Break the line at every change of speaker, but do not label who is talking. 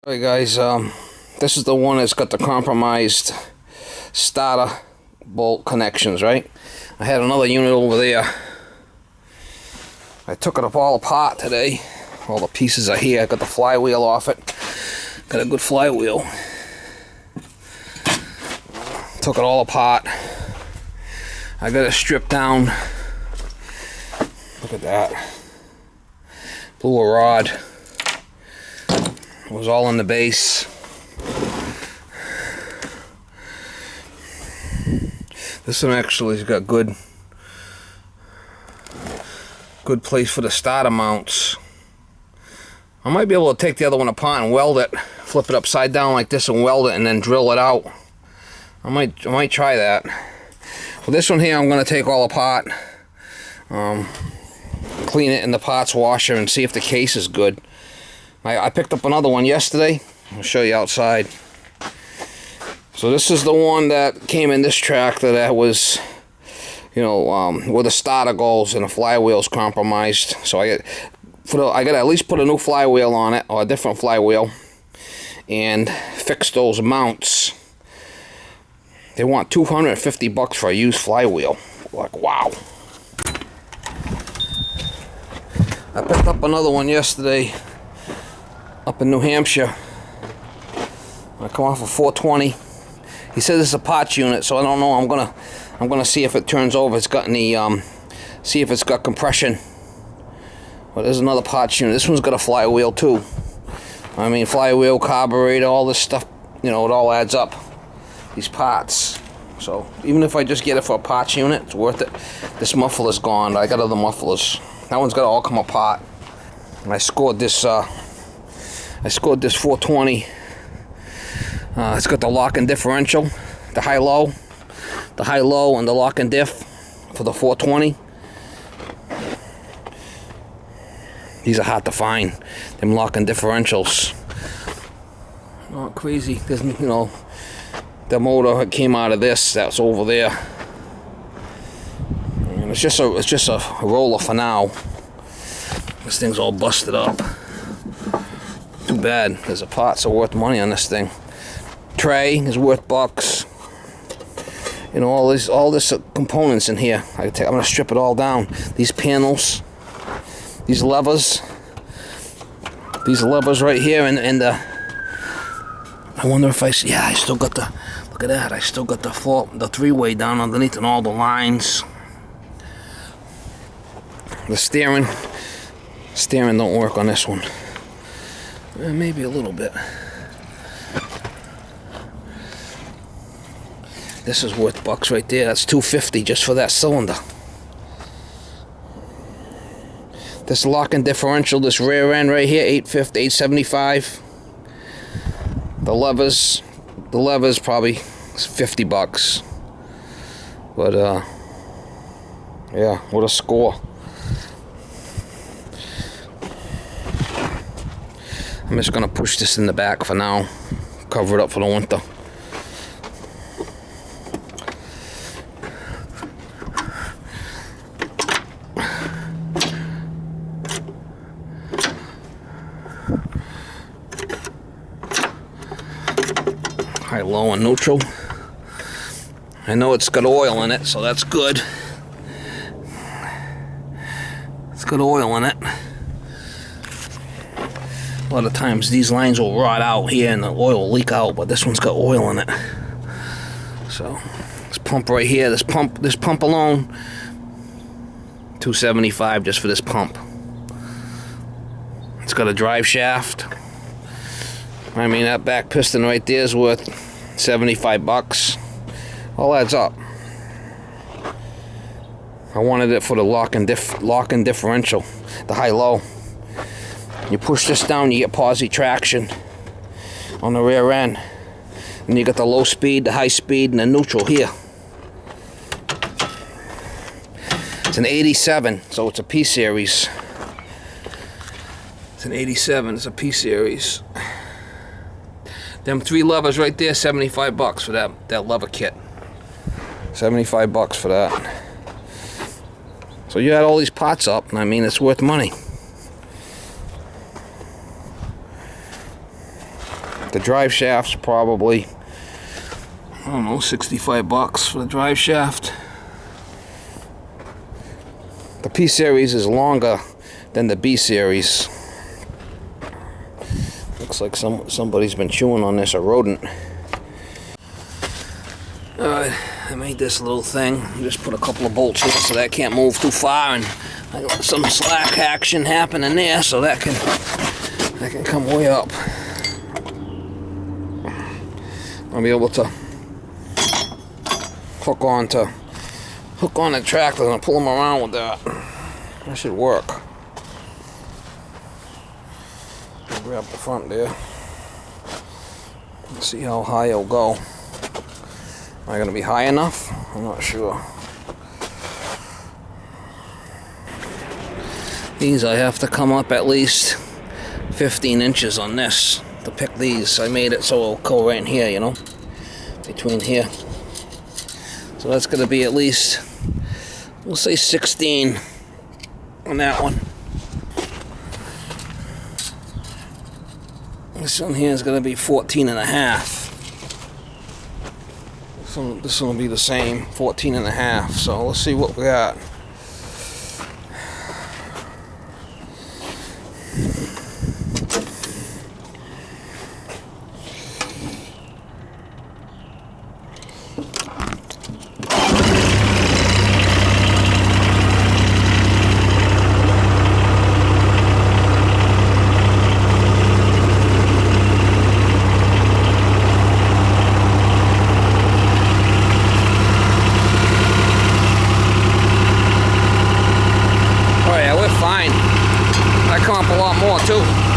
Alright guys, this is the one that's got the compromised starter bolt connections, right? I had another unit over there. I took it all apart today. All the pieces are here. I got the flywheel off it. Got a good flywheel. Took it all apart. I got it stripped down. Look at that. Blew a rod. It was all in the base. This one actually has got good place for the starter mounts. I might be able to take the other one apart and weld it, flip it upside down like this and weld it and then drill it out. I might try that. Well, this one here I'm going to take all apart, clean it in the parts washer and see if the case is good. I picked up another one yesterday. I'll show you outside. So this is the one that came in this tractor that was, you know, where the starter goes and the flywheel's compromised. So I got to at least put a new flywheel on it, or a different flywheel, and fix those mounts. They want $250 for a used flywheel. Like, wow. I picked up another one yesterday up in New Hampshire. I come off of 420. He says it's a parts unit, so I don't know. I'm gonna see if it turns over. It's got any see if it's got compression. But there's another parts unit. This one's got a flywheel too. I mean, flywheel, carburetor, all this stuff. You know, it all adds up. These parts. So even if I just get it for a parts unit, it's worth it. This muffler's gone. I got other mufflers. That one's got to all come apart. And I scored this. I scored this 420. It's got the lock and differential, the high-low, and the lock and diff for the 420. These are hard to find, them lock and differentials. Not crazy. There's, you know, the motor came out of this. That's over there. And it's just a roller for now. This thing's all busted up. Too bad, because the parts are worth money on this thing. Tray is worth bucks. You know, all this components in here. I'm gonna strip it all down. These panels, these levers right here, and the. I wonder if I still got the. Look at that! I still got the three-way down underneath and all the lines. The steering don't work on this one. Maybe a little bit. This is worth bucks right there. That's $250 just for that cylinder. This lock and differential, this rear end right here, $850, $875. The levers probably $50. But yeah, what a score. I'm just gonna push this in the back for now, cover it up for the winter. High, low, and neutral. I know it's got oil in it, so that's good. It's got oil in it. A lot of times these lines will rot out here and the oil will leak out, but this one's got oil in it. So this pump right here, this pump alone, $275 just for this pump. It's got a drive shaft. I mean, that back piston right there is worth $75. All adds up. I wanted it for the lock and differential, the high-low. You push this down, you get posi traction on the rear end. And you got the low speed, the high speed, and the neutral here. It's an 87, so it's a P-Series. It's an 87, it's a P-Series. Them three levers right there, $75 for that lever kit. $75 for that. So you add all these parts up, and I mean, it's worth money. The drive shaft's probably, I don't know, 65 bucks for the drive shaft. The P series is longer than the B series. Looks like somebody's been chewing on this, a rodent. Alright, I made this little thing. Just put a couple of bolts here so that can't move too far, and I got some slack action happening there, so that can come way up. I'll be able to hook on the tractor and pull them around with that. That should work. I'll grab the front there. Let's see how high it'll go. Am I going to be high enough? I'm not sure. These I have to come up at least 15 inches on this to pick these. I made it so it'll go right in here, you know, between here. So that's going to be at least, we'll say 16 on that one. This one here is going to be 14 and a half. So this one will be the same, 14 and a half. So let's see what we got. I come up a lot more too.